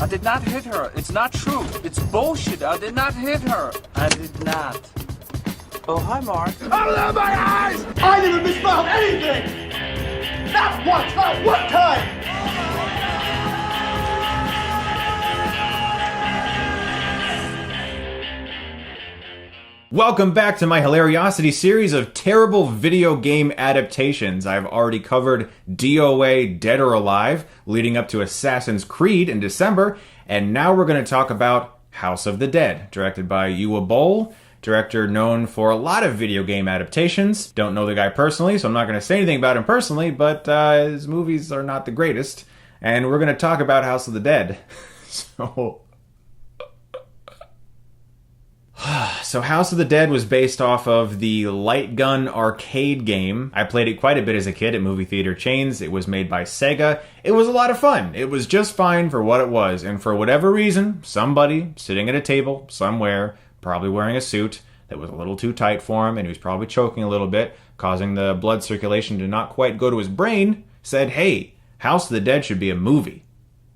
did not hit her. It's not true. It's bullshit. I did not hit her. I did not. Oh, hi, Mark. Open up my eyes! I never misspelled anything! Not one time! One time! Welcome back to my Hilariocity series of terrible video game adaptations. I've already covered DOA Dead or Alive, leading up to Assassin's Creed in December, and now we're going to talk about House of the Dead, directed by Uwe Boll, director known for a lot of video game adaptations. Don't know the guy personally, so I'm not going to say anything about him personally, but his movies are not the greatest, and we're going to talk about House of the Dead. So House of the Dead was based off of the Light Gun arcade game. I played it quite a bit as a kid at movie theater chains. It was made by Sega. It was a lot of fun. It was just fine for what it was. And for whatever reason, somebody sitting at a table somewhere, probably wearing a suit that was a little too tight for him, and he was probably choking a little bit, causing the blood circulation to not quite go to his brain, said, hey, House of the Dead should be a movie.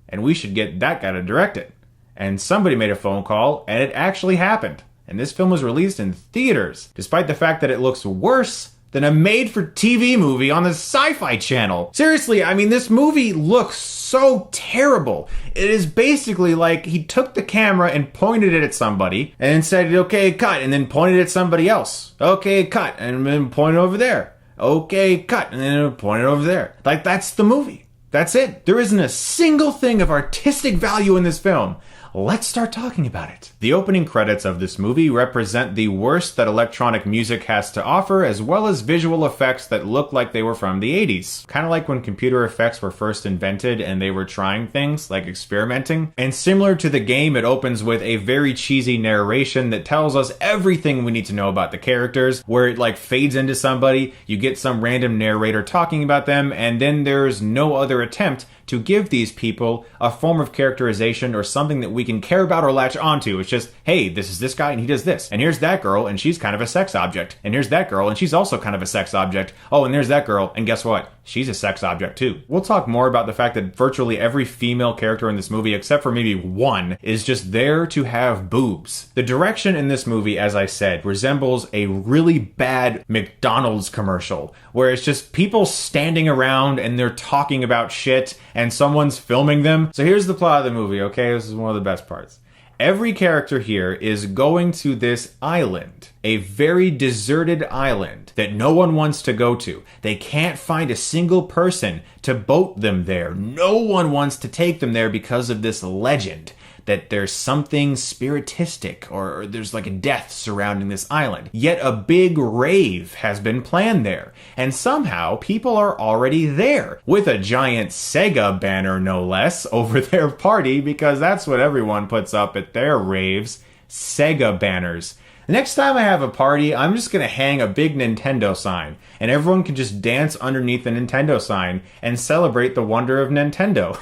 And we should get that guy to direct it. And somebody made a phone call, and it actually happened. And this film was released in theaters, despite the fact that it looks worse than a made-for-TV movie on the Sci-Fi Channel. Seriously, I mean, this movie looks so terrible. It is basically like he took the camera and pointed it at somebody, and then said, okay, cut, and then pointed it at somebody else. Okay, cut, and then pointed over there. Okay, cut, and then pointed over there. Like, that's the movie. That's it. There isn't a single thing of artistic value in this film. Let's start talking about it. The opening credits of this movie represent the worst that electronic music has to offer, as well as visual effects that look like they were from the 80s. Kind of like when computer effects were first invented and they were trying things, like experimenting. And similar to the game, it opens with a very cheesy narration that tells us everything we need to know about the characters, where it like fades into somebody, you get some random narrator talking about them, and then there's no other attempt to give these people a form of characterization or something that we can care about or latch onto. It's just, hey, this is this guy and he does this. And here's that girl and she's kind of a sex object. And here's that girl and she's also kind of a sex object. Oh, and there's that girl and guess what? She's a sex object too. We'll talk more about the fact that virtually every female character in this movie, except for maybe one, is just there to have boobs. The direction in this movie, as I said, resembles a really bad McDonald's commercial, where it's just people standing around and they're talking about shit and someone's filming them. So here's the plot of the movie, okay? This is one of the best parts. Every character here is going to this island, a very deserted island that no one wants to go to. They can't find a single person to boat them there. No one wants to take them there because of this legend that there's something spiritistic or there's like a death surrounding this island. Yet a big rave has been planned there. And somehow people are already there with a giant Sega banner, no less, over their party, because that's what everyone puts up at their raves. Sega banners. The next time I have a party, I'm just going to hang a big Nintendo sign, and everyone can just dance underneath the Nintendo sign and celebrate the wonder of Nintendo.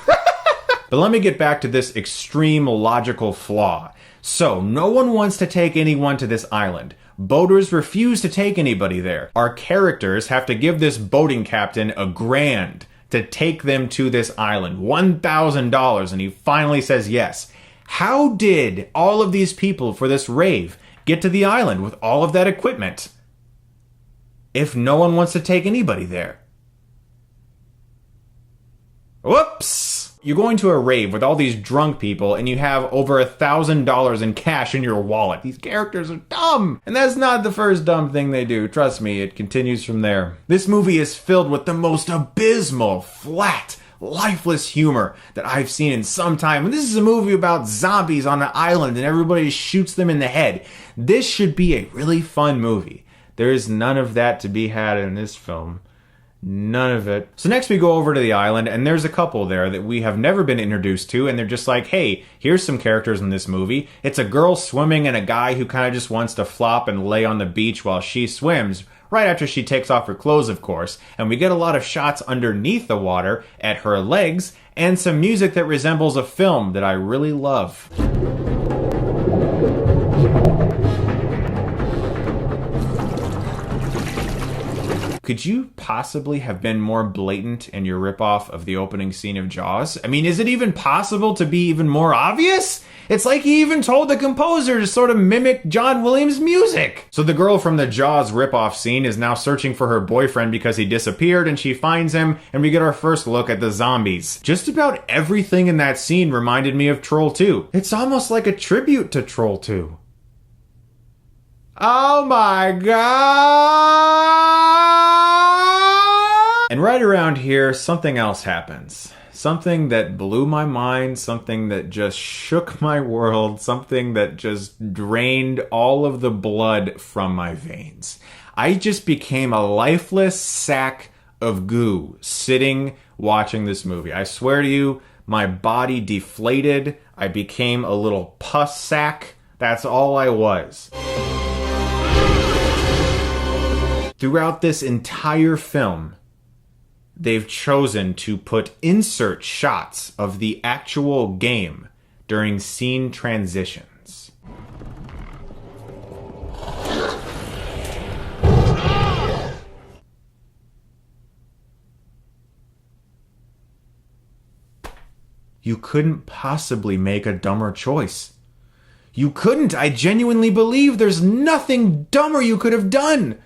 But let me get back to this extreme logical flaw. So, no one wants to take anyone to this island. Boaters refuse to take anybody there. Our characters have to give this boating captain $1,000 to take them to this island. $1,000, and he finally says yes. How did all of these people for this rave get to the island with all of that equipment if no one wants to take anybody there? Whoops! You're going to a rave with all these drunk people and you have over $1,000 in cash in your wallet. These characters are dumb. And that's not the first dumb thing they do. Trust me, it continues from there. This movie is filled with the most abysmal, flat, lifeless humor that I've seen in some time. And this is a movie about zombies on an island and everybody shoots them in the head. This should be a really fun movie. There is none of that to be had in this film. None of it. So next we go over to the island, and there's a couple there that we have never been introduced to, and they're just like, hey, here's some characters in this movie. It's a girl swimming and a guy who kind of just wants to flop and lay on the beach while she swims, right after she takes off her clothes, of course. And we get a lot of shots underneath the water at her legs, and some music that resembles a film that I really love. Could you possibly have been more blatant in your ripoff of the opening scene of Jaws? I mean, is it even possible to be even more obvious? It's like he even told the composer to sort of mimic John Williams' music. So the girl from the Jaws ripoff scene is now searching for her boyfriend because he disappeared, and she finds him, and we get our first look at the zombies. Just about everything in that scene reminded me of Troll 2. It's almost like a tribute to Troll 2. Oh my god! And right around here, something else happens. Something that blew my mind, something that just shook my world, something that just drained all of the blood from my veins. I just became a lifeless sack of goo sitting watching this movie. I swear to you, my body deflated. I became a little pus sack. That's all I was. Throughout this entire film, they've chosen to put insert shots of the actual game during scene transitions. You couldn't possibly make a dumber choice. You couldn't. I genuinely believe there's nothing dumber you could have done.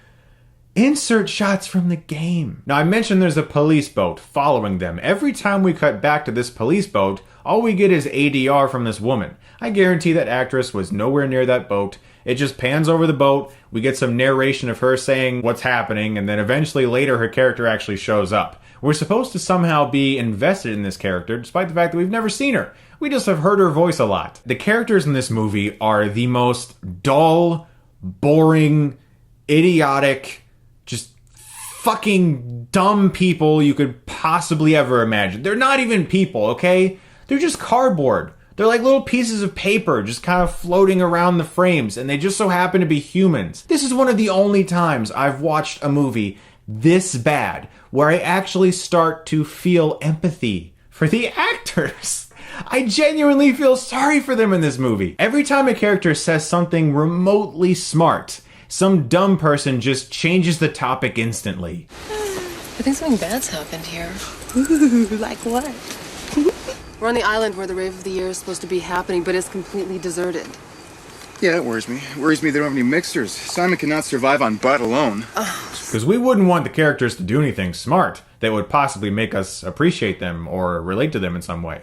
Insert shots from the game. Now, I mentioned there's a police boat following them. Every time we cut back to this police boat, all we get is ADR from this woman. I guarantee that actress was nowhere near that boat. It just pans over the boat, we get some narration of her saying what's happening, and then eventually later her character actually shows up. We're supposed to somehow be invested in this character, despite the fact that we've never seen her. We just have heard her voice a lot. The characters in this movie are the most dull, boring, idiotic, just fucking dumb people you could possibly ever imagine. They're not even people, okay? They're just cardboard. They're like little pieces of paper just kind of floating around the frames, and they just so happen to be humans. This is one of the only times I've watched a movie this bad where I actually start to feel empathy for the actors. I genuinely feel sorry for them in this movie. Every time a character says something remotely smart, some dumb person just changes the topic instantly. I think something bad's happened here. Ooh, like what? We're on the island where the rave of the year is supposed to be happening, but it's completely deserted. Yeah, it worries me. It worries me they don't have any mixers. Simon cannot survive on butt alone. Because we wouldn't want the characters to do anything smart that would possibly make us appreciate them or relate to them in some way.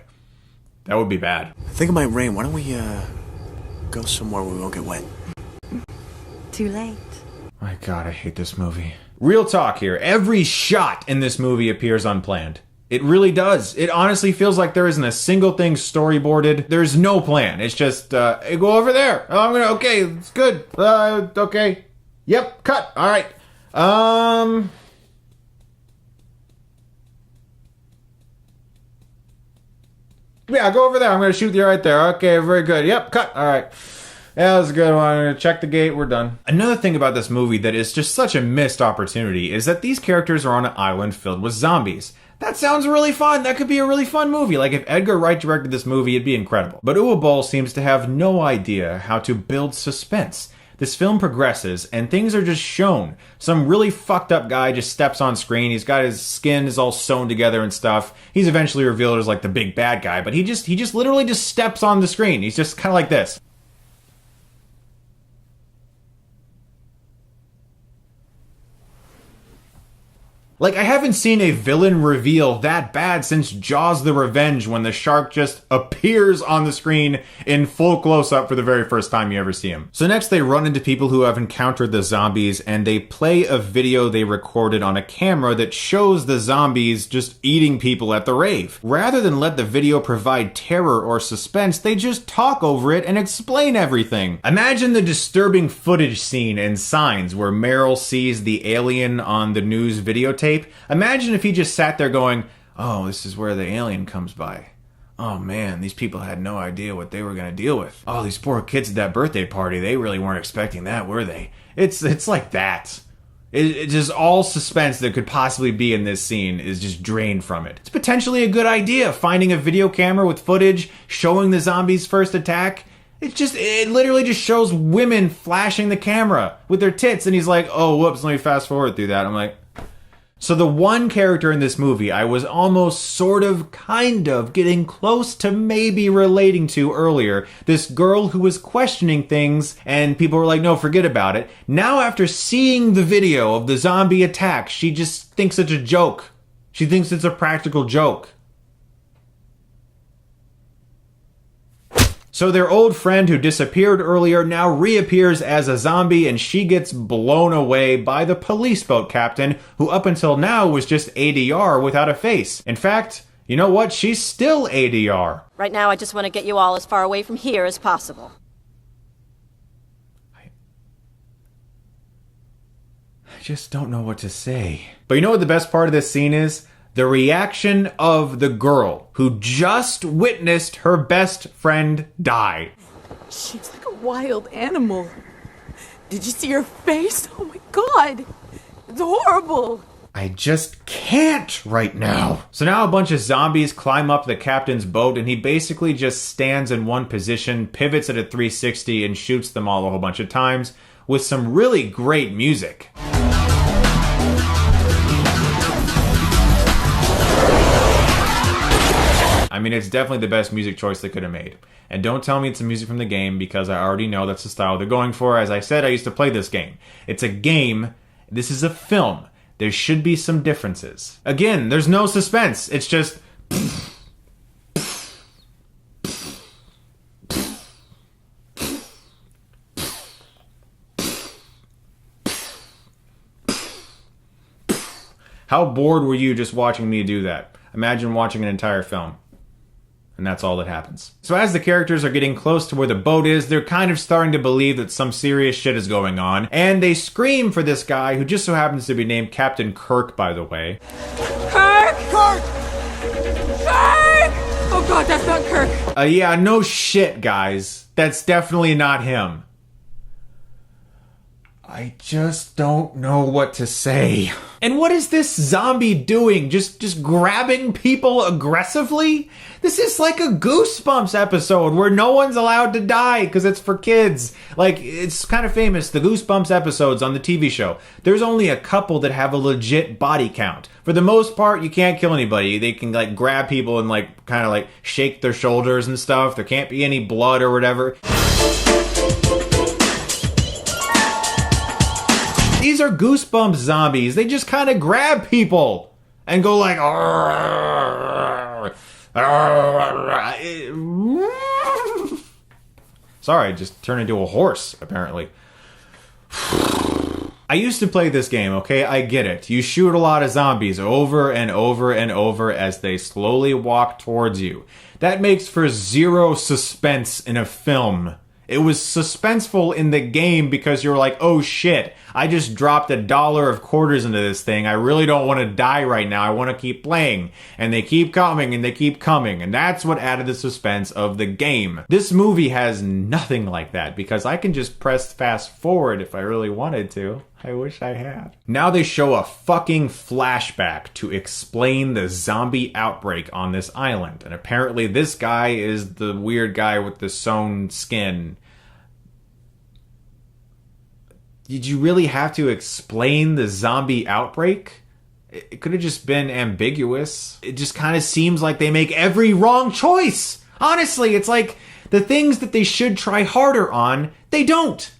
That would be bad. I think it might rain. Why don't we, go somewhere where we won't get wet? Too late. My god, I hate this movie. Real talk here. Every shot in this movie appears unplanned. It really does. It honestly feels like there isn't a single thing storyboarded. There's no plan. It's just, hey, go over there. Oh, I'm gonna, okay, it's good. Okay. Yep, cut. All right. Yeah, go over there. I'm gonna shoot you right there. Okay, very good. Yep, cut. All right. Yeah, that was a good one. I'm gonna check the gate. We're done. Another thing about this movie that is just such a missed opportunity is that these characters are on an island filled with zombies. That sounds really fun. That could be a really fun movie. Like, if Edgar Wright directed this movie, it'd be incredible. But Uwe Boll seems to have no idea how to build suspense. This film progresses, and things are just shown. Some really fucked up guy just steps on screen. He's got his skin is all sewn together and stuff. He's eventually revealed as like the big bad guy, but he just literally just steps on the screen. He's just kind of like this. Like, I haven't seen a villain reveal that bad since Jaws the Revenge, when the shark just appears on the screen in full close-up for the very first time you ever see him. So next they run into people who have encountered the zombies, and they play a video they recorded on a camera that shows the zombies just eating people at the rave. Rather than let the video provide terror or suspense, they just talk over it and explain everything. Imagine the disturbing footage scene in Signs where Meryl sees the alien on the news videotape. Imagine if he just sat there going, oh, this is where the alien comes by. Oh man, these people had no idea what they were going to deal with. Oh, these poor kids at that birthday party, they really weren't expecting that, were they? It's like that. It's just all suspense that could possibly be in this scene is just drained from it. It's potentially a good idea, finding a video camera with footage showing the zombies' first attack. It literally just shows women flashing the camera with their tits, and he's like, oh, whoops, let me fast forward through that. I'm like, So the one character in this movie I was almost sort of kind of getting close to maybe relating to earlier, this girl who was questioning things and people were like, no, forget about it. Now after seeing the video of the zombie attack, she just thinks it's a joke. She thinks it's a practical joke. So their old friend who disappeared earlier now reappears as a zombie, and she gets blown away by the police boat captain, who up until now was just ADR without a face. In fact, you know what? She's still ADR. Right now, I just want to get you all as far away from here as possible. I just don't know what to say. But you know what the best part of this scene is? The reaction of the girl who just witnessed her best friend die. She's like a wild animal. Did you see her face? Oh my god. It's horrible. I just can't right now. So now a bunch of zombies climb up the captain's boat, and he basically just stands in one position, pivots at a 360, and shoots them all a whole bunch of times with some really great music. I mean, it's definitely the best music choice they could have made. And don't tell me it's the music from the game, because I already know that's the style they're going for. As I said, I used to play this game. It's a game. This is a film. There should be some differences. Again, there's no suspense. It's just... How bored were you just watching me do that? Imagine watching an entire film. And that's all that happens. So as the characters are getting close to where the boat is, they're kind of starting to believe that some serious shit is going on. And they scream for this guy, who just so happens to be named Captain Kirk, by the way. Kirk! Kirk! Kirk! Oh god, that's not Kirk. Yeah, no shit, guys. That's definitely not him. I just don't know what to say. And what is this zombie doing? Just grabbing people aggressively? This is like a Goosebumps episode where no one's allowed to die because it's for kids. Like, it's kind of famous, the Goosebumps episodes on the TV show. There's only a couple that have a legit body count. For the most part, you can't kill anybody. They can, like, grab people and, like, kind of, like, shake their shoulders and stuff. There can't be any blood or whatever. These are Goosebumps zombies. They just kind of grab people and go like, arr, arr, arr. Sorry, I just turned into a horse, apparently. I used to play this game, okay? I get it. You shoot a lot of zombies over and over and over as they slowly walk towards you. That makes for zero suspense in a film. It was suspenseful in the game because you're like, oh shit, I just dropped $1 of quarters into this thing. I really don't want to die right now. I want to keep playing. And they keep coming and they keep coming. And that's what added the suspense of the game. This movie has nothing like that because I can just press fast forward if I really wanted to. I wish I had. Now they show a fucking flashback to explain the zombie outbreak on this island. And apparently this guy is the weird guy with the sewn skin. Did you really have to explain the zombie outbreak? It could have just been ambiguous. It just kind of seems like they make every wrong choice. Honestly, it's like the things that they should try harder on, they don't.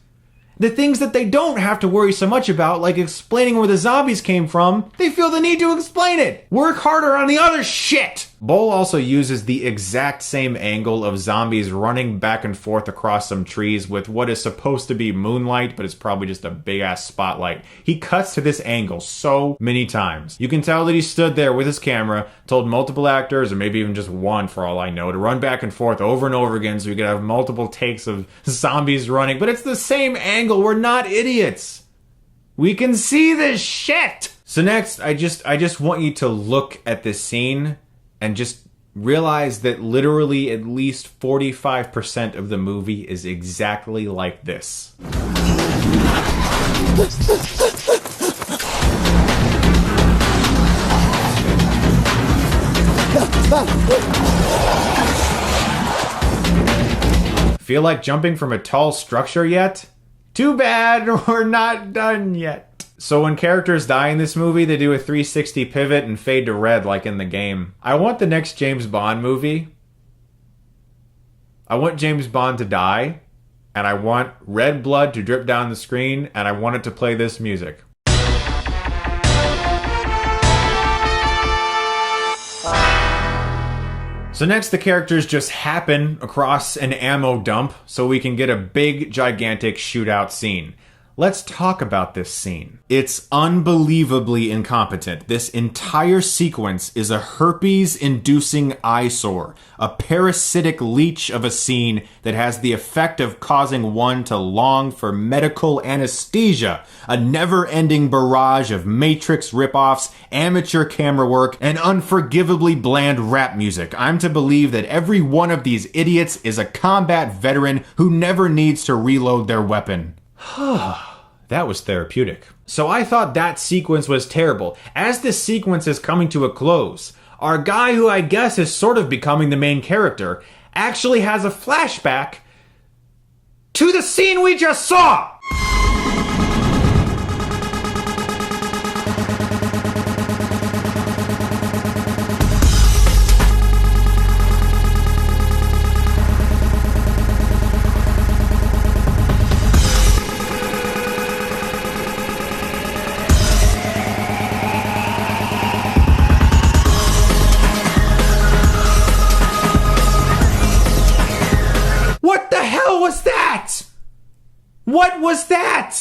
The things that they don't have to worry so much about, like explaining where the zombies came from, they feel the need to explain it. Work harder on the other shit. Boll also uses the exact same angle of zombies running back and forth across some trees with what is supposed to be moonlight, but it's probably just a big ass spotlight. He cuts to this angle so many times. You can tell that he stood there with his camera, told multiple actors, or maybe even just one for all I know, to run back and forth over and over again so we could have multiple takes of zombies running, but it's the same angle. We're not idiots. We can see this shit. So next, I just want you to look at this scene and just realize that literally at least 45% of the movie is exactly like this. Feel like jumping from a tall structure yet? Too bad, we're not done yet. So when characters die in this movie, they do a 360 pivot and fade to red like in the game. I want the next James Bond movie. I want James Bond to die, and I want red blood to drip down the screen, and I want it to play this music. So next, the characters just happen across an ammo dump so we can get a big, gigantic shootout scene. Let's talk about this scene. It's unbelievably incompetent. This entire sequence is a herpes-inducing eyesore, a parasitic leech of a scene that has the effect of causing one to long for medical anesthesia, a never-ending barrage of Matrix ripoffs, amateur camera work, and unforgivably bland rap music. I'm to believe that every one of these idiots is a combat veteran who never needs to reload their weapon. That was therapeutic. So I thought that sequence was terrible. As this sequence is coming to a close, our guy, who I guess is sort of becoming the main character, actually has a flashback to the scene we just saw! What was that?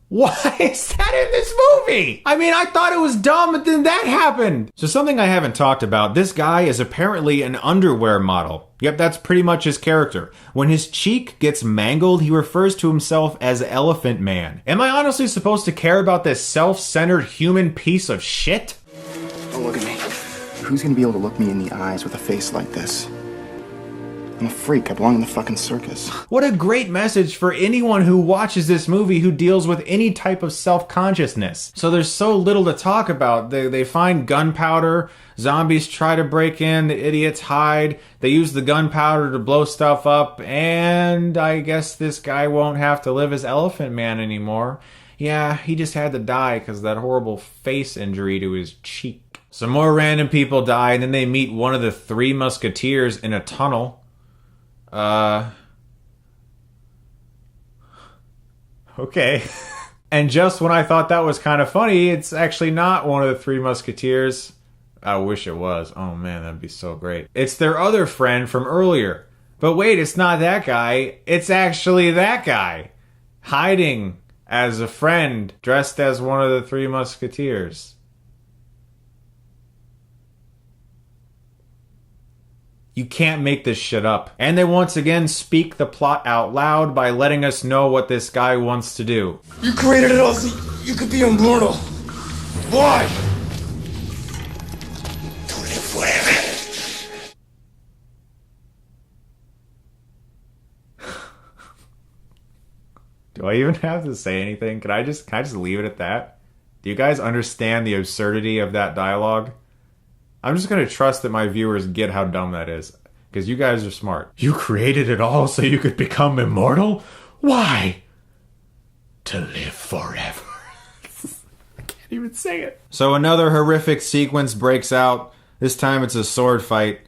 Why is that in this movie? I mean, I thought it was dumb, but then that happened. So something I haven't talked about, this guy is apparently an underwear model. Yep, that's pretty much his character. When his cheek gets mangled, he refers to himself as Elephant Man. Am I honestly supposed to care about this self-centered human piece of shit? Don't look at me. Who's gonna be able to look me in the eyes with a face like this? I'm a freak. I belong in the fucking circus. What a great message for anyone who watches this movie who deals with any type of self-consciousness. So there's so little to talk about. They find gunpowder, zombies try to break in, the idiots hide, they use the gunpowder to blow stuff up, and I guess this guy won't have to live as Elephant Man anymore. Yeah, he just had to die because of that horrible face injury to his cheek. Some more random people die, and then they meet one of the Three Musketeers in a tunnel. Okay. And just when I thought that was kind of funny, it's actually not one of the Three Musketeers. I wish it was. Oh man, that'd be so great. It's their other friend from earlier. But wait, it's not that guy. It's actually that guy. Hiding as a friend, dressed as one of the Three Musketeers. You can't make this shit up. And they once again speak the plot out loud by letting us know what this guy wants to do. You created it all so you could be immortal. Why? To live forever. Do I even have to say anything? Can I just leave it at that? Do you guys understand the absurdity of that dialogue? I'm just going to trust that my viewers get how dumb that is. Because you guys are smart. You created it all so you could become immortal? Why? To live forever. I can't even say it. So another horrific sequence breaks out. This time it's a sword fight.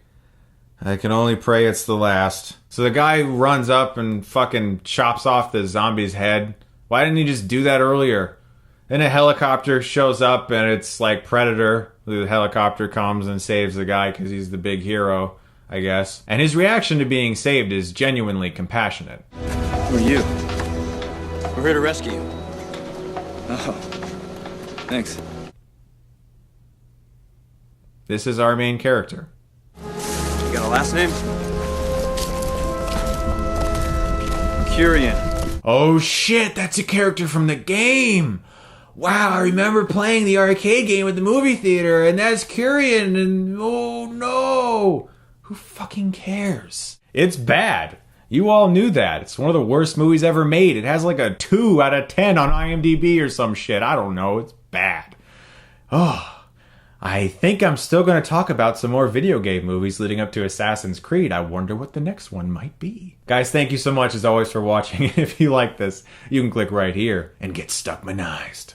I can only pray it's the last. So the guy runs up and fucking chops off the zombie's head. Why didn't he just do that earlier? Then a helicopter shows up and it's like Predator. The helicopter comes and saves the guy because he's the big hero, I guess. And his reaction to being saved is genuinely compassionate. Who are you? We're here to rescue you. Oh, thanks. This is our main character. You got a last name? Curian. Oh shit, that's a character from the game! Wow, I remember playing the arcade game at the movie theater, and that's Curian, and oh no! Who fucking cares? It's bad. You all knew that. It's one of the worst movies ever made. It has like a 2 out of 10 on IMDb or some shit. I don't know. It's bad. Oh, I think I'm still going to talk about some more video game movies leading up to Assassin's Creed. I wonder what the next one might be. Guys, thank you so much as always for watching. If you like this, you can click right here and get Stuckmanized.